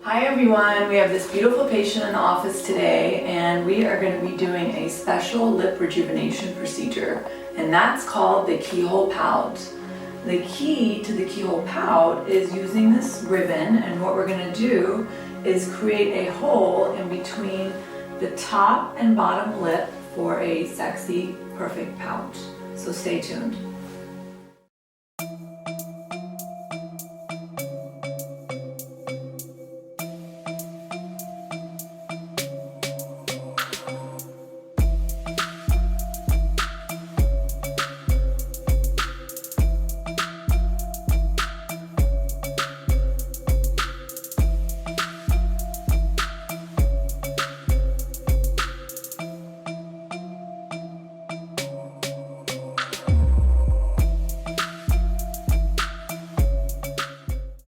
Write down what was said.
Hi everyone, we have this beautiful patient in the office today and we are going to be doing a special lip rejuvenation procedure, and that's called the Keyhole Pout. The key to the Keyhole Pout is using this ribbon, and what we're going to do is create a hole in between the top and bottom lip for a sexy, perfect pout. So stay tuned.